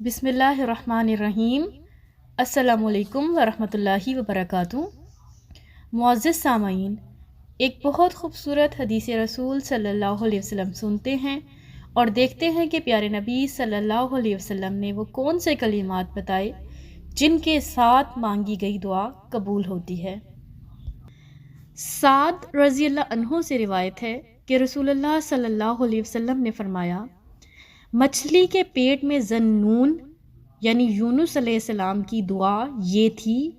بسم اللہ الرحمن الرحیم۔ السلام علیکم ورحمۃ اللہ وبرکاتہ۔ معزز سامعین، ایک بہت خوبصورت حدیث رسول صلی اللہ علیہ وسلم سنتے ہیں اور دیکھتے ہیں کہ پیارے نبی صلی اللہ علیہ وسلم نے وہ کون سے کلمات بتائے جن کے ساتھ مانگی گئی دعا قبول ہوتی ہے۔ سعد رضی اللہ عنہ سے روایت ہے کہ رسول اللہ صلی اللہ علیہ وسلم نے فرمایا، مچھلی کے پیٹ میں ذنون یعنی یونس علیہ السلام کی دعا یہ تھی،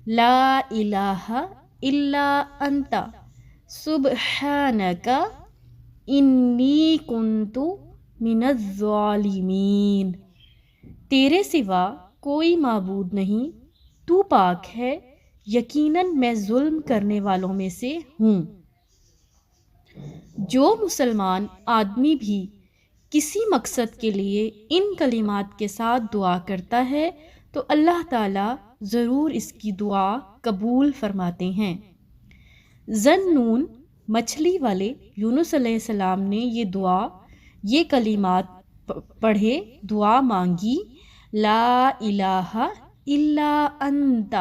لا الہ الا انت سبحانک انی کنت من الظالمین۔ تیرے سوا کوئی معبود نہیں، تو پاک ہے، یقیناً میں ظلم کرنے والوں میں سے ہوں۔ جو مسلمان آدمی بھی کسی مقصد کے لیے ان کلمات کے ساتھ دعا کرتا ہے تو اللہ تعالیٰ ضرور اس کی دعا قبول فرماتے ہیں۔ ذنون مچھلی والے یونس علیہ السلام نے یہ کلمات پڑھے، دعا مانگی، لا الہ الا انت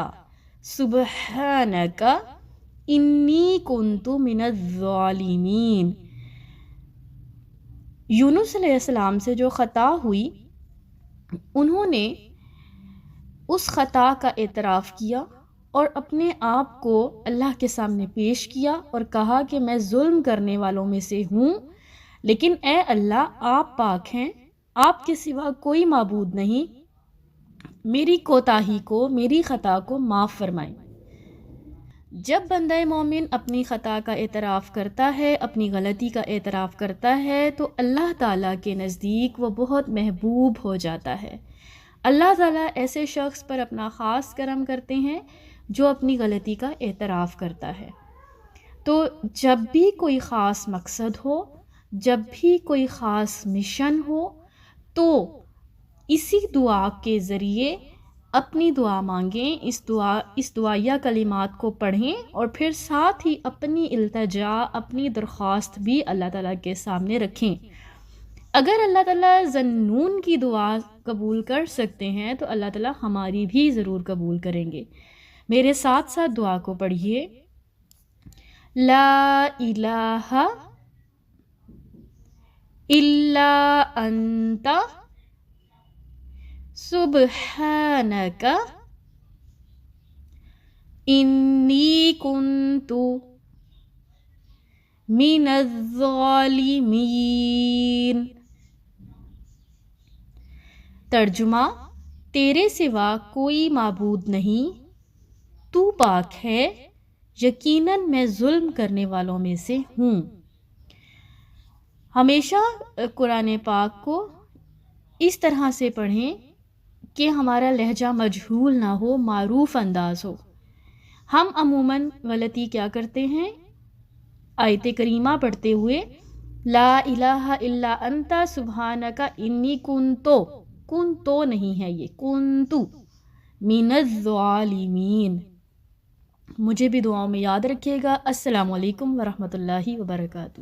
سبحانک انی کنت من الظالمین۔ یونس علیہ السلام سے جو خطا ہوئی، انہوں نے اس خطا کا اعتراف کیا اور اپنے آپ کو اللہ کے سامنے پیش کیا اور کہا کہ میں ظلم کرنے والوں میں سے ہوں، لیکن اے اللہ آپ پاک ہیں، آپ کے سوا کوئی معبود نہیں، میری کوتاہی کو، میری خطا کو معاف فرمائیں۔ جب بندہ مومن اپنی خطا کا اعتراف کرتا ہے، اپنی غلطی کا اعتراف کرتا ہے تو اللہ تعالیٰ کے نزدیک وہ بہت محبوب ہو جاتا ہے۔ اللہ تعالیٰ ایسے شخص پر اپنا خاص کرم کرتے ہیں جو اپنی غلطی کا اعتراف کرتا ہے۔ تو جب بھی کوئی خاص مقصد ہو، جب بھی کوئی خاص مشن ہو، تو اسی دعا کے ذریعے اپنی دعا مانگیں، اس دعائیہ کلمات کو پڑھیں اور پھر ساتھ ہی اپنی التجا، اپنی درخواست بھی اللہ تعالیٰ کے سامنے رکھیں۔ اگر اللہ تعالیٰ ذنون کی دعا قبول کر سکتے ہیں تو اللہ تعالیٰ ہماری بھی ضرور قبول کریں گے۔ میرے ساتھ ساتھ دعا کو پڑھیے، لا الہ الا انت سبحانک انی کنت من الظالمین۔ ترجمہ: تیرے سوا کوئی معبود نہیں، تو پاک ہے، یقیناً میں ظلم کرنے والوں میں سے ہوں۔ ہمیشہ قرآن پاک کو اس طرح سے پڑھیں کہ ہمارا لہجہ مجہول نہ ہو، معروف انداز ہو۔ ہم عموماً غلطی کیا کرتے ہیں؟ آیت کریمہ پڑھتے ہوئے لا الہ الا انت سبحانک انی کنتو نہیں ہے، یہ کنتو من الظالمین۔ مجھے بھی دعاؤں میں یاد رکھیے گا۔ السلام علیکم ورحمۃ اللہ وبرکاتہ۔